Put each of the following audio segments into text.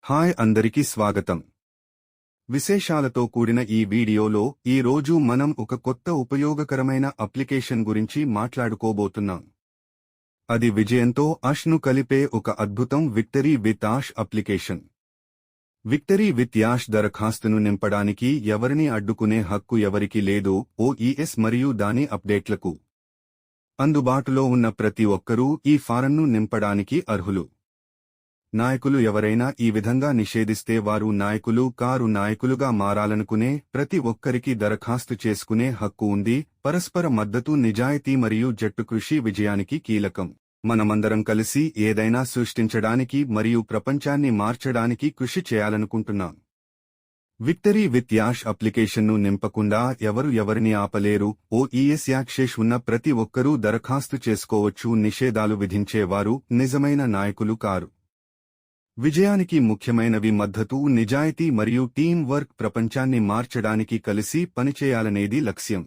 Hi అందరికీ స్వాగతం. విశేషాలతో కూడిన ఈ వీడియోలో ఈ రోజు మనం ఒక కొత్త ఉపయోగకరమైన అప్లికేషన్ గురించి మాట్లాడుకోబోతున్నాం. అది విజయంతో ఆష్ను కలిపే ఒక అద్భుతం victory with ash application. Victory with ash దరఖాస్తును నింపడానికి ఎవరిని అడ్డుకునే హక్కు ఎవరికి లేదు. ఓఈఎస్ మరియు దాని అప్డేట్లకు అందుబాటులో ఉన్న ప్రతి ఒక్కరూ ఈ ఫారంను నింపడానికి అర్హులు. నాయకులు ఎవరైనా ఈ విధంగా నిషేధిస్తే వారు నాయకులుగా మారాలనుకునే ప్రతి ఒక్కరికి దరఖాస్తు చేసుకునే హక్కు ఉంది. పరస్పర మద్దతు, నిజాయితీ మరియు జట్టు కృషి విజయానికి కీలకం. మనమందరం కలిసి ఏదైనా సృష్టించడానికి మరియు ప్రపంచాన్ని మార్చడానికి కృషి చేయాలనుకుంటున్నాం. విక్టరీ విత్ యాష్ అప్లికేషన్ను నింపకుండా ఎవరిని ఆపలేరు. ఓఈఎస్ యాక్సెస్ ఉన్న ప్రతి ఒక్కరూ దరఖాస్తు చేసుకోవచ్చు. నిషేధాలు విధించేవారు నిజమైన నాయకులు కారు. విజయానికి ముఖ్యమైనవి మద్దతు, నిజాయితీ మరియు టీం వర్క్. ప్రపంచాన్ని మార్చడానికి కలిసి పనిచేయాలనేది లక్ష్యం.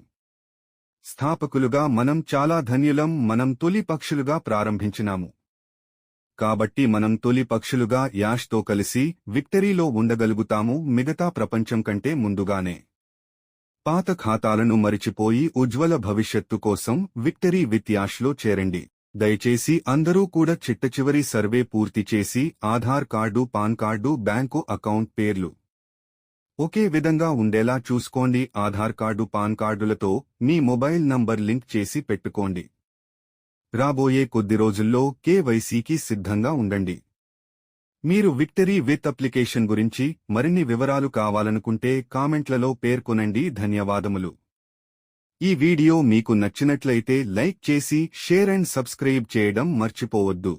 స్థాపకులుగా మనం చాలా ధన్యులం. మనం తొలి పక్షులుగా ప్రారంభించినాము, కాబట్టి మనం తొలి పక్షులుగా యాష్తో కలిసి విక్టరీలో ఉండగలుగుతాము, మిగతా ప్రపంచం కంటే ముందుగానే. పాత ఖాతాలను మరిచిపోయి ఉజ్వల భవిష్యత్తు కోసం విక్టరీ విత్ యాష్లో చేరండి. దయచేసి అందరూ కూడా చిట్టచివరి సర్వే పూర్తి చేసి Aadhaar card, pan card, bank account పేర్లు ఒకే విధంగా ఉండేలా చూసుకోండి. ఆధార్ కార్డు, పాన్ కార్డులతో మీ మొబైల్ నంబర్ లింక్ చేసి పెట్టుకోండి. రాబోయే కొద్ది రోజుల్లో కేవైసీకి సిద్ధంగా ఉండండి. మీరు విక్టరీ విత్ అప్లికేషన్ గురించి మరిన్ని వివరాలు కావాలనుకుంటే కామెంట్లలో పేర్కొనండి. ధన్యవాదములు. ఈ వీడియో మీకు నచ్చినట్లయితే లైక్ చేసి షేర్ అండ్ సబ్స్క్రైబ్ చేయడం మర్చిపోవద్దు.